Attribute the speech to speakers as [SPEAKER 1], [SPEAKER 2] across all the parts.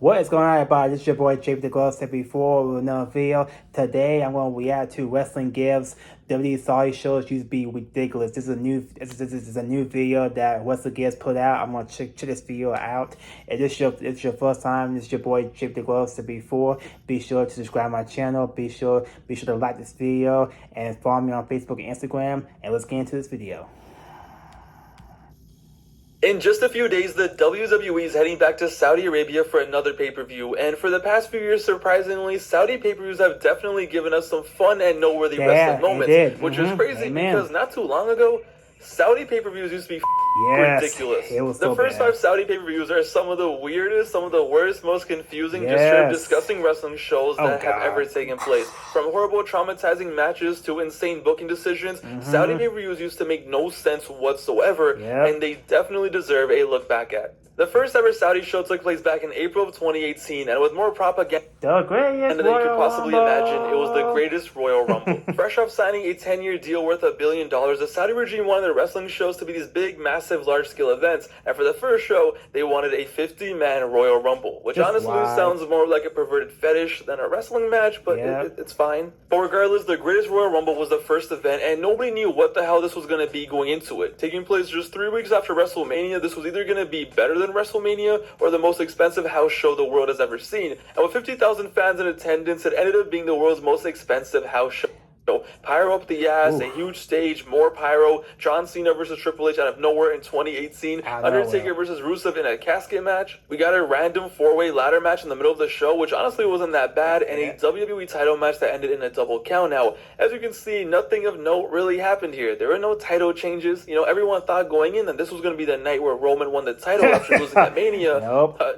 [SPEAKER 1] What is going on, everybody? This is your boy JPTHEGLOVE74 with another video. Today, I'm going to react to Wrestling Gifs. WWE Saudi shows used to be ridiculous. This is a new video that Wrestling Gifs put out. I'm going to check this video out. If this is your first time, this is your boy JPTHEGLOVE74. Be sure to subscribe to my channel. Be sure to like this video and follow me on Facebook and Instagram. And let's get into this video.
[SPEAKER 2] In just a few days, the WWE is heading back to Saudi Arabia for another pay-per-view, and for the past few years, surprisingly, Saudi pay-per-views have definitely given us some fun and noteworthy wrestling moments, which is crazy because not too long ago, Saudi pay-per-views used to be ridiculous. The first 5 Saudi pay-per-views are some of the weirdest, some of the worst, most confusing, just straight disgusting wrestling shows that have ever taken place. From horrible, traumatizing matches to insane booking decisions, Saudi pay-per-views used to make no sense whatsoever, and they definitely deserve a look back at. The first ever Saudi show took place back in April of 2018, and with more propaganda than you could possibly imagine, it was the greatest Royal Rumble. Fresh off signing a 10-year deal worth $1 billion, the Saudi regime wanted their wrestling shows to be these big, massive, large-scale events, and for the first show, they wanted a 50-man Royal Rumble, which honestly sounds more like a perverted fetish than a wrestling match, but it's fine. But regardless, the greatest Royal Rumble was the first event, and nobody knew what the hell this was going to be going into it. Taking place just 3 weeks after WrestleMania, this was either going to be better than WrestleMania or the most expensive house show the world has ever seen, and with 50,000 fans in attendance, it ended up being the world's most expensive house show. Pyro up the ass, a huge stage, more pyro, John Cena versus Triple H out of nowhere in 2018, Undertaker versus Rusev in a casket match. We got a random 4-way ladder match in the middle of the show, which honestly wasn't that bad, and a WWE title match that ended in a double count. Now, as you can see, nothing of note really happened here. There were no title changes. You know, everyone thought going in that this was going to be the night where Roman won the title after losing at Mania.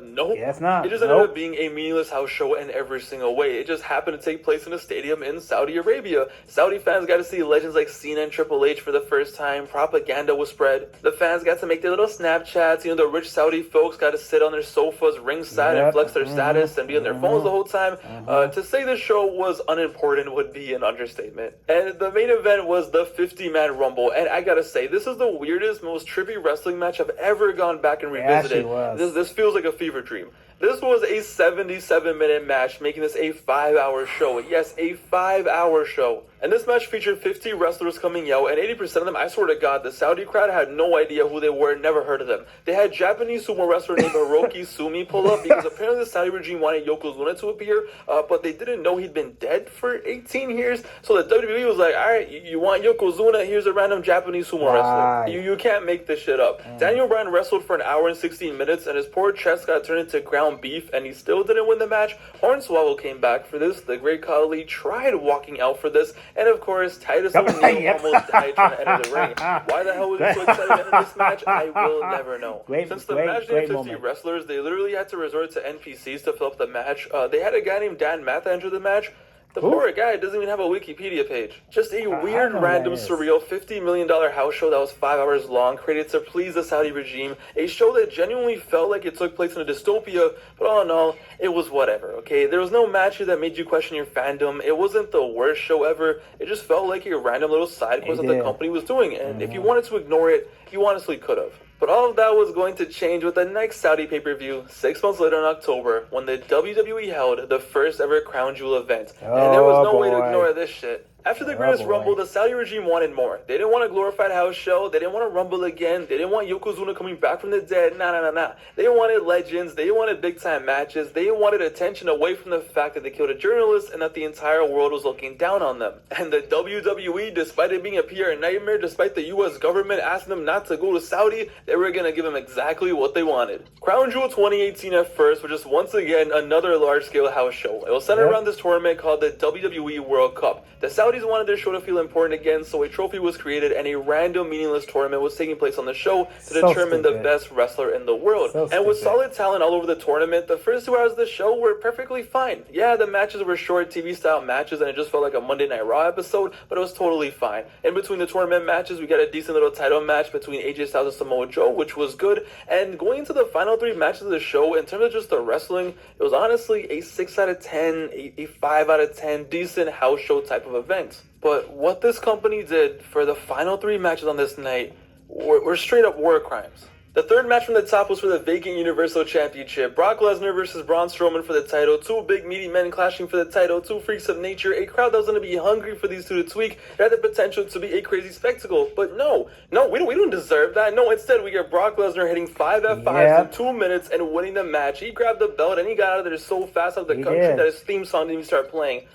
[SPEAKER 2] Nope.
[SPEAKER 1] Yes, not.
[SPEAKER 2] It just ended up being a meaningless house show in every single way. It just happened to take place in a stadium in Saudi Arabia. Saudi fans got to see legends like Cena and Triple H for the first time. Propaganda was spread. The fans got to make their little Snapchats. You know, the rich Saudi folks got to sit on their sofas ringside and flex their status and be on their phones the whole time. To say the show was unimportant would be an understatement. And the main event was the 50-man Rumble. And I gotta say, this is the weirdest, most trippy wrestling match I've ever gone back and revisited. This feels like a fever dream. This was a 77-minute match, making this a 5-hour show. Yes, a 5-hour show. And this match featured 50 wrestlers coming out, and 80% of them, I swear to God, the Saudi crowd had no idea who they were, never heard of them. They had Japanese sumo wrestler named Hiroki Sumi pull up because apparently the Saudi regime wanted Yokozuna to appear, but they didn't know he'd been dead for 18 years. So the WWE was like, all right, you want Yokozuna? Here's a random Japanese sumo wrestler. You can't make this shit up. Daniel Bryan wrestled for an hour and 16 minutes, and his poor chest got turned into ground beef, and he still didn't win the match. Hornswoggle came back for this. The Great Khali tried walking out for this, and of course, Titus O'Neil almost died trying to enter the ring. Why the hell was he so excited to enter this match? I will never know. Since the match named 50 wrestlers, they literally had to resort to NPCs to fill up the match. They had a guy named Dan Matha enter the match. The poor guy doesn't even have a Wikipedia page. Just a weird, random, surreal $50 million house show that was 5 hours long, created to please the Saudi regime. A show that genuinely felt like it took place in a dystopia, but all in all, it was whatever, okay? There was no matches that made you question your fandom. It wasn't the worst show ever. It just felt like a random little side quest that the company was doing, and if you wanted to ignore it, you honestly could have. But all of that was going to change with the next Saudi pay-per-view 6 months later in October when the WWE held the first ever Crown Jewel event. And there was no way to ignore this shit. After the greatest Rumble, the Saudi regime wanted more. They didn't want a glorified house show. They didn't want to Rumble again. They didn't want Yokozuna coming back from the dead. Nah. They wanted legends. They wanted big-time matches. They wanted attention away from the fact that they killed a journalist and that the entire world was looking down on them. And the WWE, despite it being a PR nightmare, despite the U.S. government asking them not to go to Saudi, they were going to give them exactly what they wanted. Crown Jewel 2018 at first was just once again another large-scale house show. It was centered around this tournament called the WWE World Cup. The Saudis wanted their show to feel important again, so a trophy was created and a random meaningless tournament was taking place on the show to determine the best wrestler in the world. And with solid talent all over the tournament, the first 2 hours of the show were perfectly fine. Yeah, the matches were short TV style matches and it just felt like a Monday Night Raw episode, but it was totally fine. In between the tournament matches, we got a decent little title match between AJ Styles and Samoa Joe, which was good. And going into the final 3 matches of the show, in terms of just the wrestling, it was honestly a 6 out of 10, a 5 out of 10 decent house show type of event. But what this company did for the final 3 matches on this night were straight up war crimes. The third match from the top was for the vacant Universal Championship. Brock Lesnar versus Braun Strowman for the title. Two big meaty men clashing for the title. Two freaks of nature. A crowd that was going to be hungry for these two to tweak. It had the potential to be a crazy spectacle. But no, we don't deserve that. No, instead we get Brock Lesnar hitting 5 F5s in 2 minutes and winning the match. He grabbed the belt and he got out of there so fast out of the country that his theme song didn't even start playing.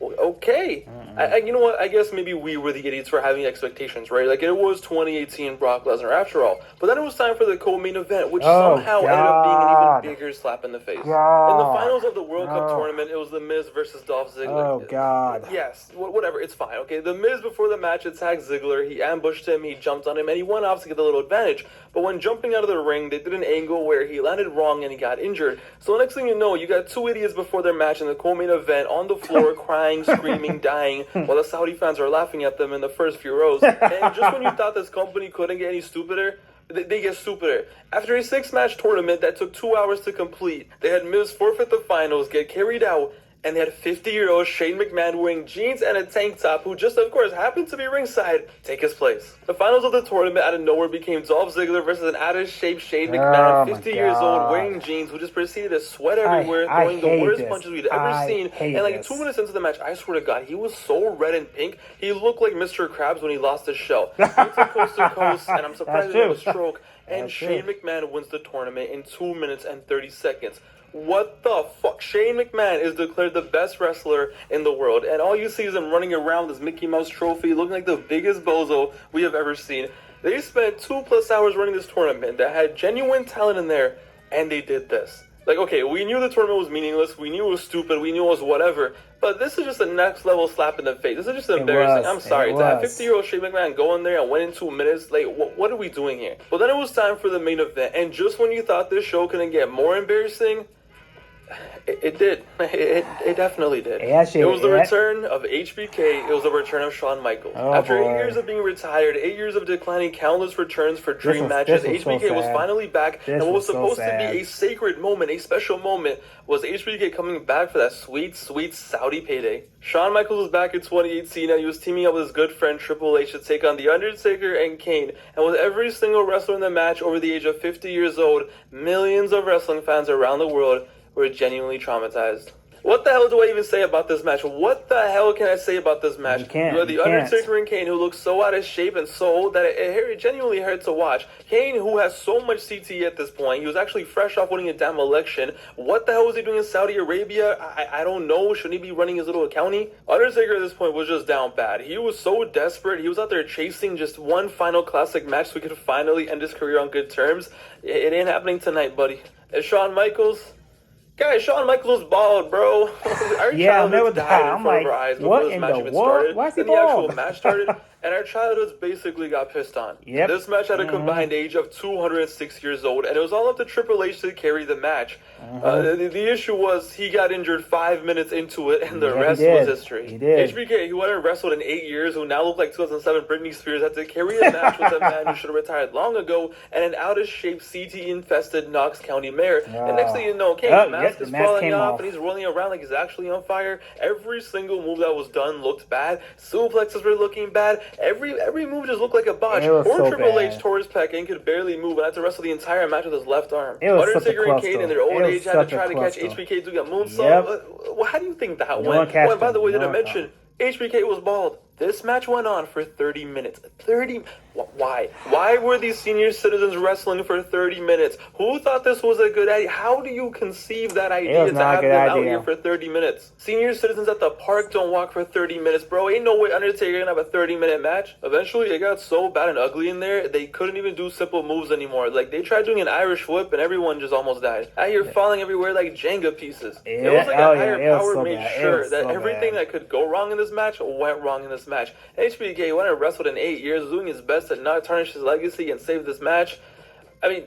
[SPEAKER 2] Okay. You know what? I guess maybe we were the idiots for having expectations, right? Like, it was 2018 Brock Lesnar after all. But then it was time for the co-main event, which somehow ended up being an even bigger slap in the face. In the finals of the World Cup tournament, it was The Miz versus Dolph Ziggler.
[SPEAKER 1] Oh, God.
[SPEAKER 2] Yes, whatever. It's fine, okay? The Miz, before the match, attacked Ziggler. He ambushed him, he jumped on him, and he went off to get the little advantage. But when jumping out of the ring, they did an angle where he landed wrong and he got injured. So the next thing you know, you got two idiots before their match in the co-main event on the floor crying, screaming, dying, while the Saudi fans are laughing at them in the first few rows. And just when you thought this company couldn't get any stupider, they get stupider. After a 6-match tournament that took 2 hours to complete, they had Miz forfeit the finals, get carried out, and they had 50-year-old Shane McMahon wearing jeans and a tank top, who just, of course, happened to be ringside, take his place. The finals of the tournament out of nowhere became Dolph Ziggler versus an out-of-shape Shane McMahon, 50 years old, wearing jeans, who just proceeded to sweat everywhere, throwing the worst punches we'd ever seen. And like 2 minutes into the match, I swear to God, he was so red and pink, he looked like Mr. Krabs when he lost his shell. He went to coast to coast, and I'm surprised he didn't have a stroke. And Shane McMahon wins the tournament in 2 minutes and 30 seconds. What the fuck? Shane McMahon is declared the best wrestler in the world, and all you see is him running around with this Mickey Mouse trophy, looking like the biggest bozo we have ever seen. They spent 2+ hours running this tournament that had genuine talent in there, and they did this. Like, okay, we knew the tournament was meaningless, we knew it was stupid, we knew it was whatever, but this is just a next level slap in the face. This is just embarrassing. I'm sorry. To have 50-year-old Shane McMahon go in there and win in 2 minutes, like, what are we doing here? Well, then it was time for the main event, and just when you thought this show couldn't get more embarrassing, it did. It definitely did. It was the return of HBK. It was the return of Shawn Michaels. After 8 years of being retired, 8 years of declining countless returns for dream matches, HBK was finally back. And what was supposed to be a sacred moment, a special moment, was HBK coming back for that sweet, sweet Saudi payday. Shawn Michaels was back in 2018, and he was teaming up with his good friend Triple H to take on The Undertaker and Kane. And with every single wrestler in the match over the age of 50 years old, millions of wrestling fans around the world were genuinely traumatized. What the hell do I even say about this match? What the hell can I say about this match? You had The Undertaker and Kane, who looked so out of shape and so old that it genuinely hurt to watch. Kane, who has so much CTE at this point, he was actually fresh off winning a damn election. What the hell was he doing in Saudi Arabia? I don't know. Shouldn't he be running his little county? Undertaker at this point was just down bad. He was so desperate. He was out there chasing just one final classic match so he could finally end his career on good terms. It ain't happening tonight, buddy. And Shawn Michaels... Guys, Shawn Michaels was bald, bro. Our childhoods died in front of our eyes before this match even started.
[SPEAKER 1] Why is he
[SPEAKER 2] then the actual match started, and our childhoods basically got pissed on. This match had a combined age of 206 years old, and it was all up to Triple H to carry the match. The issue was he got injured 5 minutes into it, and the rest was history. HBK, who hadn't wrestled in 8 years, who now looked like 2007 Britney Spears, had to carry a match with a man who should have retired long ago, and an out-of-shape, CT-infested Knox County mayor. And next thing you know, Kane's mask is falling off, and he's rolling around like he's actually on fire. Every single move that was done looked bad. Suplexes were looking bad. Every move just looked like a botch. Poor Triple H tore his pec and could barely move and had to wrestle the entire match with his left arm. Undertaker and Kane in their old age had to try to catch HBK doing a moonsault. How do you think that went? Oh, by the way, did I mention HBK was bald? This match went on for 30 minutes. Why? Why were these senior citizens wrestling for 30 minutes? Who thought this was a good idea? How do you conceive that idea to have them out here for 30 minutes? Senior citizens at the park don't walk for 30 minutes, bro. Ain't no way Undertaker gonna have a 30-minute match. Eventually, it got so bad and ugly in there, they couldn't even do simple moves anymore. Like, they tried doing an Irish whip, and everyone just almost died. Out here falling everywhere like Jenga pieces. It was like a higher power made sure that everything that could go wrong in this match went wrong in this match. HBK, who hadn't wrestled in 8 years, was doing his best to not tarnish his legacy and save this match. I mean,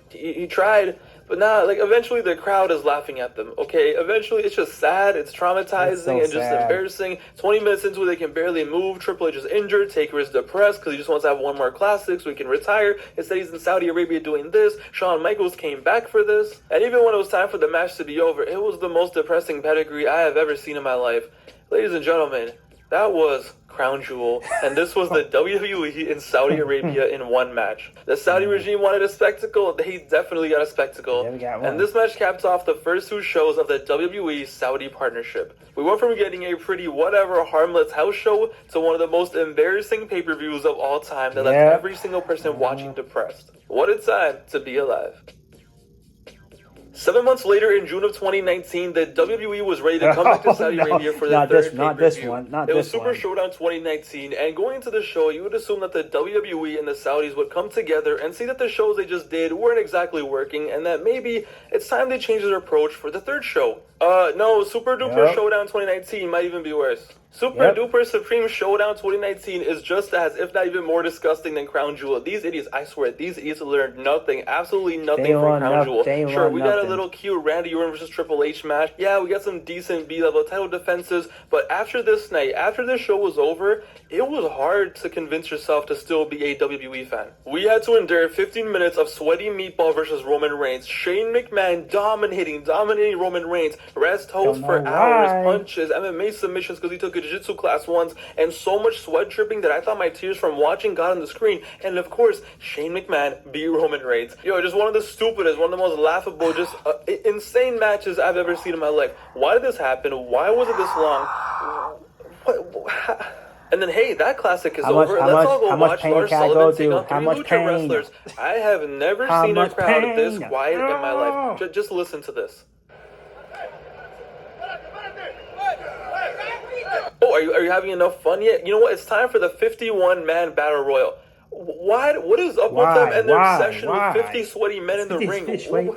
[SPEAKER 2] he tried, but now, like, eventually the crowd is laughing at them, okay? Eventually, it's just sad, it's traumatizing, and just embarrassing. 20 minutes into it, they can barely move. Triple H is injured. Taker is depressed because he just wants to have one more classic so he can retire. Instead, he's in Saudi Arabia doing this. Shawn Michaels came back for this. And even when it was time for the match to be over, it was the most depressing pedigree I have ever seen in my life. Ladies and gentlemen, That was Crown Jewel, and this was the WWE in Saudi Arabia in one match. The Saudi regime wanted a spectacle. They definitely got a spectacle.
[SPEAKER 1] Yeah, we got one.
[SPEAKER 2] And this match capped off the first two shows of the WWE Saudi partnership. We went from getting a pretty whatever harmless house show to one of the most embarrassing pay-per-views of all time that left every single person watching depressed. What a time to be alive. 7 months later, in June of 2019, the WWE was ready to come back to Saudi Arabia for the third pay-per-view.
[SPEAKER 1] Not this one.
[SPEAKER 2] It was Super Showdown 2019, and going into the show, you would assume that the WWE and the Saudis would come together and see that the shows they just did weren't exactly working, and that maybe it's time they change their approach for the third show. No, Super Duper Showdown 2019 might even be worse. Super Duper Supreme Showdown 2019 is just as, if not even more disgusting than Crown Jewel. These idiots, I swear, these idiots learned nothing, absolutely nothing from Crown Jewel. Sure, we got a little cute Randy Orton versus Triple H match. Yeah, we got some decent B-level title defenses, but after this night, after this show was over, it was hard to convince yourself to still be a WWE fan. We had to endure 15 minutes of sweaty meatball versus Roman Reigns, Shane McMahon dominating Roman Reigns, rest holds for hours, punches, MMA submissions because he took a jiu-jitsu class once, and so much sweat dripping that I thought my tears from watching got on the screen. And of course, Shane McMahon beat Roman Reigns. Yo, just one of the stupidest, one of the most laughable, just insane matches I've ever seen in my life. Why did this happen? Why was it this long? And then, hey, that classic is over. Let's all go watch Lars Sullivan take on 3 lucha wrestlers. I have never seen a crowd this quiet in my life. Just listen to this. Oh, are you having enough fun yet? You know what? It's time for the 51-man battle royal. What is up with them and their obsession with 50 sweaty men in the ring?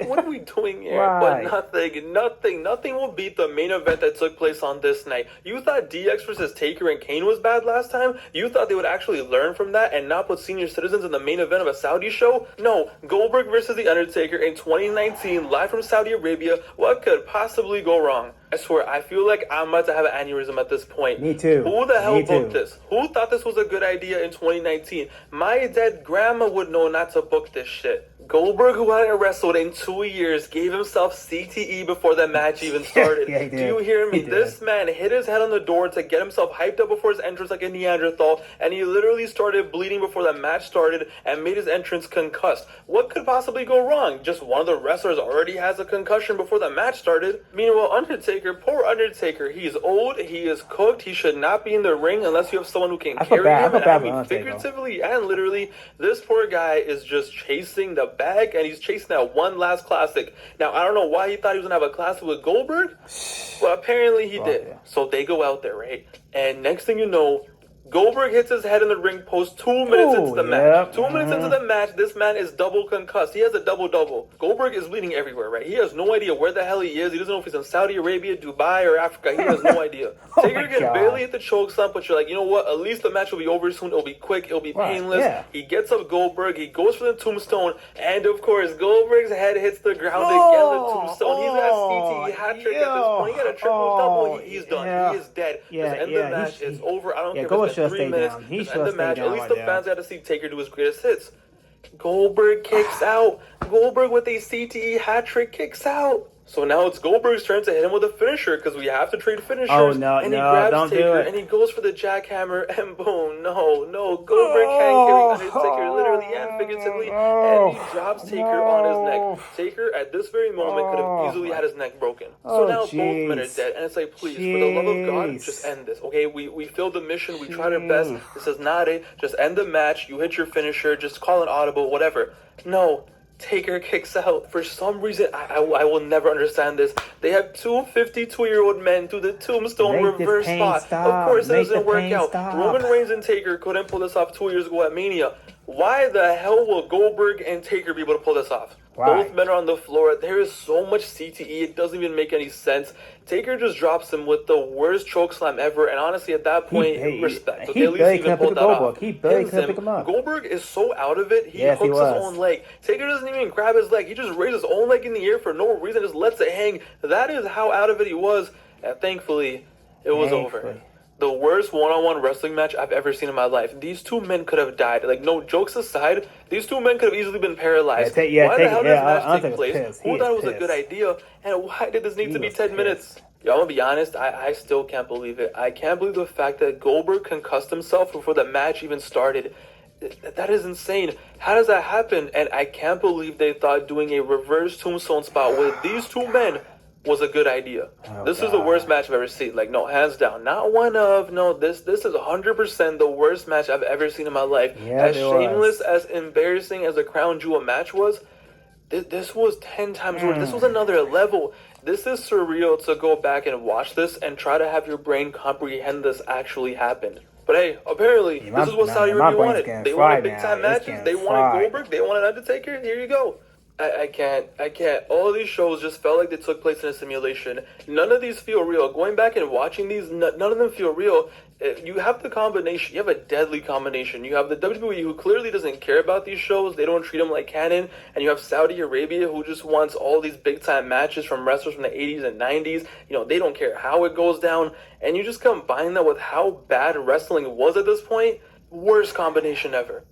[SPEAKER 2] What are we doing here? But nothing will beat the main event that took place on this night. You thought DX versus Taker and Kane was bad last time? You thought they would actually learn from that and not put senior citizens in the main event of a Saudi show? No, Goldberg versus The Undertaker in 2019, live from Saudi Arabia. What could possibly go wrong? I swear, I feel like I'm about to have an aneurysm at this point.
[SPEAKER 1] Me too.
[SPEAKER 2] Who the hell booked this? Who thought this was a good idea in 2019? My dead grandma would know not to book this shit. Goldberg, who hadn't wrestled in 2 years, gave himself CTE before the match even started.
[SPEAKER 1] Yeah, he did.
[SPEAKER 2] Do you hear me? This man hit his head on the door to get himself hyped up before his entrance like a Neanderthal, and he literally started bleeding before the match started and made his entrance concussed. What could possibly go wrong? Just one of the wrestlers already has a concussion before the match started. Meanwhile, Undertaker, poor Undertaker, he's old, he is cooked, he should not be in the ring unless you have someone who can carry him. And I mean, figuratively and literally, this poor guy is just chasing the bag, and he's chasing that one last classic. Now, I don't know why he thought he was going to have a classic with Goldberg, but apparently he did. Yeah. So they go out there, right? And next thing you know, Goldberg hits his head in the ring post 2 minutes into the match. 2 minutes into the match, this man is double concussed. He has a double-double. Goldberg is bleeding everywhere, right? He has no idea where the hell he is. He doesn't know if he's in Saudi Arabia, Dubai, or Africa. He has no idea. Taker can barely hit the choke slam, but you're like, you know what? At least the match will be over soon. It'll be quick. It'll be painless. Yeah. He gets up Goldberg. He goes for the tombstone. And, of course, Goldberg's head hits the ground again. The tombstone. He's got a CTE hat trick at this point. He got a triple-double. He's done. Yeah. He is dead. Just end the match. It's over. I don't care if it's been 3 minutes. Just end the match. At least the fans got to see Taker do his greatest hits. Goldberg kicks out. Goldberg with a CTE hat trick kicks out. So now it's Goldberg's turn to hit him with a finisher because we have to trade finishers.
[SPEAKER 1] Oh, no,
[SPEAKER 2] and he grabs Taker and he goes for the jackhammer and boom, no. Goldberg can't carry Undertaker literally and figuratively, and he drops Taker on his neck. Taker at this very moment could have easily had his neck broken. So now both men are dead, and it's like, please, for the love of God, just end this. Okay, we failed the mission, we tried our best. This is not it. Just end the match. You hit your finisher. Just call an audible, whatever. No. Taker kicks out. For some reason, I will never understand this. They have two 52-year-old men do the tombstone reverse spot. Of course, it doesn't work out. Roman Reigns and Taker couldn't pull this off 2 years ago at Mania. Why the hell will Goldberg and Taker be able to pull this off? Both men are on the floor. There is so much CTE, it doesn't even make any sense. Taker just drops him with the worst chokeslam ever, and honestly, at that point, respect.
[SPEAKER 1] He barely could pick Goldberg. He barely could pick him up.
[SPEAKER 2] Goldberg is so out of it, he hooks his own leg. Taker doesn't even grab his leg. He just raises his own leg in the air for no reason, just lets it hang. That is how out of it he was, and thankfully, it was over. The worst one-on-one wrestling match I've ever seen in my life. These two men could have died. Like, no, jokes aside, these two men could have easily been paralyzed. Why the hell did this match take place? Who thought it was a good idea? And why did this need to be 10 minutes? Yo, I'm gonna be honest, I still can't believe it. I can't believe the fact that Goldberg concussed himself before the match even started. That is insane. How does that happen? And I can't believe they thought doing a reverse tombstone spot with these two men was a good idea. This is the worst match I've ever seen. Like, no, hands down. Not one of, no, this is 100% the worst match I've ever seen in my life.
[SPEAKER 1] Yeah,
[SPEAKER 2] as shameless, as embarrassing as the Crown Jewel match was, this was 10 times worse. This was another level. This is surreal to go back and watch this and try to have your brain comprehend this actually happened. But hey, apparently, this is what Saudi Arabia wanted. They wanted big-time matches. They wanted Goldberg. They wanted Undertaker. Here you go. I can't. All of these shows just felt like they took place in a simulation. None of these feel real. Going back and watching these, none of them feel real. You have the combination. You have a deadly combination. You have the WWE, who clearly doesn't care about these shows. They don't treat them like canon. And you have Saudi Arabia, who just wants all these big-time matches from wrestlers from the 80s and 90s. You know, they don't care how it goes down. And you just combine that with how bad wrestling was at this point. Worst combination ever.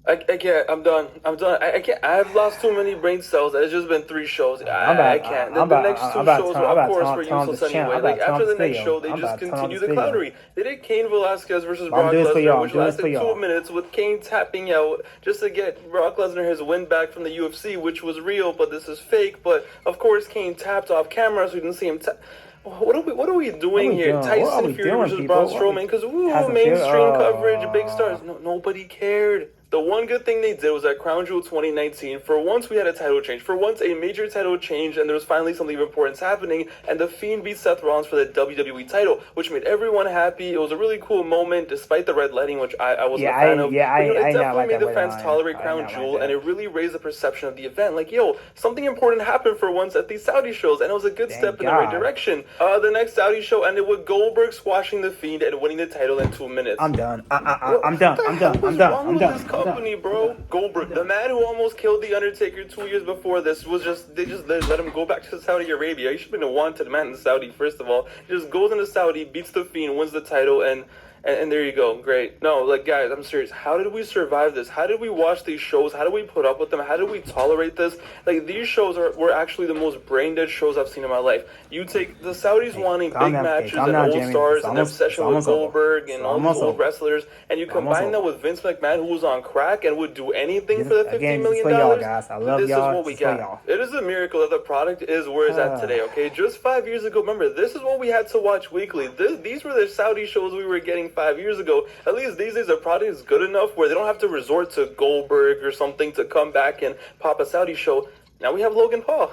[SPEAKER 2] I can't. I'm done. I can't. I've lost too many brain cells. It's just been 3 shows. I can't. The next 2 shows, of course, were useless anyway. Like, after the next show, they just continue the clownery. They did Cain Velasquez versus Brock Lesnar, which lasted 2 minutes, with Cain tapping out just to get Brock Lesnar his win back from the UFC, which was real, but this is fake. But, of course, Cain tapped off camera, so we didn't see him tap. What are we doing here? Tyson Fury versus Braun Strowman, because mainstream coverage, big stars. Nobody cared. The one good thing they did was at Crown Jewel 2019, for once we had a title change. For once, a major title change, and there was finally something of importance happening, and The Fiend beat Seth Rollins for the WWE title, which made everyone happy. It was a really cool moment, despite the red lighting, which I wasn't a fan of. But, it definitely made the fans tolerate Crown Jewel, and it really raised the perception of the event. Like, yo, something important happened for once at these Saudi shows, and it was a good step in the right direction. The next Saudi show ended with Goldberg squashing The Fiend and winning the title in 2 minutes.
[SPEAKER 1] I'm done. I'm done.
[SPEAKER 2] Company, bro. Goldberg, the man who almost killed The Undertaker 2 years before this, they let him go back to Saudi Arabia. He should have been a wanted man in Saudi, first of all. He just goes into Saudi, beats The Fiend, wins the title, and there you go. Great. No, like, guys, I'm serious. How did we survive this? How did we watch these shows? How did we put up with them? How did we tolerate this? Like, these shows were actually the most brain-dead shows I've seen in my life. You take the Saudis wanting big matches and old stars and obsession with Goldberg and all these old wrestlers, and you combine that with Vince McMahon, who was on crack and would do anything for the $50 million. This is what we got. It is a miracle that the product is where it's at today, okay? Just 5 years ago, remember, this is what we had to watch weekly. These were the Saudi shows we were getting 5 years ago. At least these days the product is good enough where they don't have to resort to Goldberg or something to come back and pop a Saudi show. Now we have Logan Paul.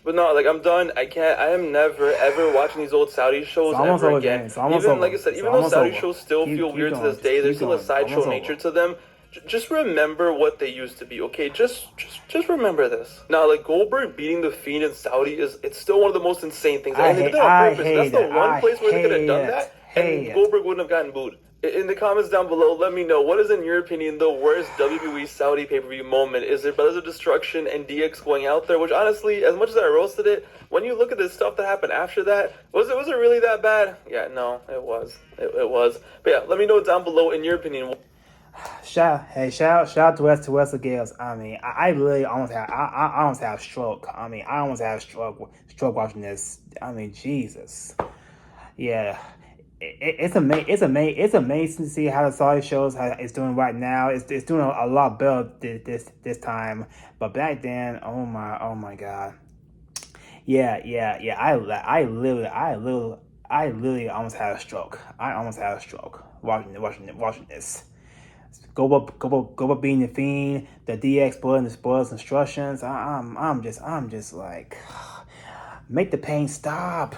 [SPEAKER 2] But no, like, I'm done. I am never ever watching these old Saudi shows ever again. Like I said, even though Saudi shows still feel weird to this day, there's still a sideshow nature to them. Just remember what they used to be, okay? Just remember this. Now, like, Goldberg beating The Fiend in Saudi it's still one of the most insane things. And they did it on purpose. That's the one place where they could have done that, and Goldberg wouldn't have gotten booed. In the comments down below, let me know, what is, in your opinion, the worst WWE Saudi pay-per-view moment? Is it Brothers of Destruction and DX going out there? Which, honestly, as much as I roasted it, when you look at the stuff that happened after that, was it really that bad? Yeah, no, it was. It was. But yeah, let me know down below, in your opinion.
[SPEAKER 1] Shout out to Wrestle Gifs. I mean, I really almost had a stroke. I mean, I almost had a stroke watching this. I mean, Jesus. Yeah. It's amazing to see how the Saudi shows how it's doing right now. It's doing a lot better this time. But back then, oh my God. Yeah. I literally almost had a stroke. I almost had a stroke watching this. Go up being The Fiend, the DX spoilers instructions. I'm just like, make the pain stop.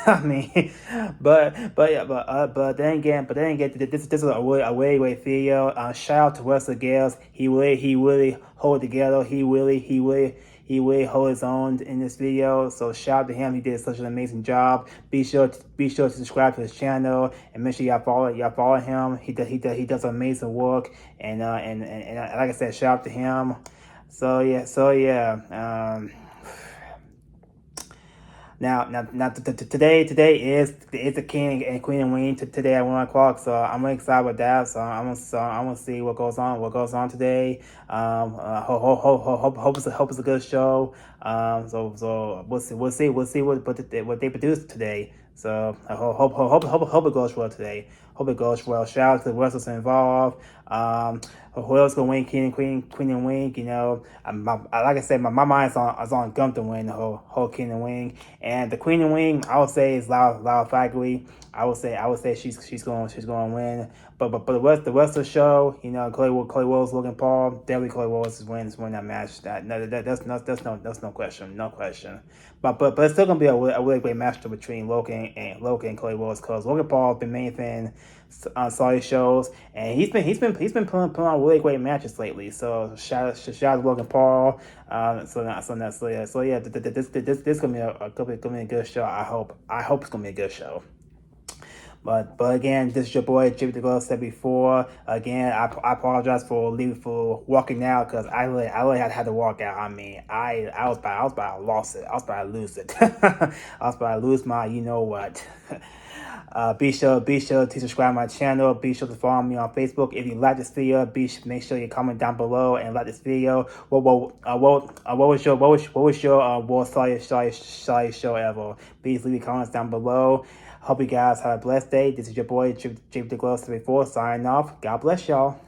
[SPEAKER 1] I mean, but then again, this is a way video. Shout out to Wrestle Gifs. He really hold it together. He really hold his own in this video. So shout out to him. He did such an amazing job. Be sure to subscribe to his channel and make sure y'all follow him. He does amazing work. And like I said, shout out to him. So yeah. Today is the King and Queen and Wing today at 1 o'clock. So I'm really excited with that. So I'm gonna see what goes on today. Hope it's a good show. So we'll see what they produce today. So I hope it goes well today. Hope it goes well. Shout out to the wrestlers involved. Who else gonna win? King and Queen and Wing. You know, like I said, my mind's on Gump to win the whole King and Wing. And the Queen and Wing, I would say, is Lyle Fagley. I would say she's going to win. But the rest of the show, you know, Clay Willis, Logan Paul, definitely Clay Willis wins that match. That's no question. But it's still gonna be a really great match between Logan and Clay Willis, because Logan Paul has been main fan on Saudi shows, and he's been putting on really great matches lately. So shout out to Logan Paul. This gonna be a good show. I hope it's gonna be a good show. But again, this is your boy JPTHEGLOVE74. Again, I apologize for walking out, because I really had to walk out. I mean, I was about to lose it. I was about to lose it. I was about to lose my you know what. Be sure to subscribe to my channel. Be sure to follow me on Facebook. If you like this video, make sure you comment down below and like this video. What was your worst Saudi show ever? Please leave your comments down below. Hope you guys have a blessed day. This is your boy JPTHEGLOVE74 signing off. God bless y'all.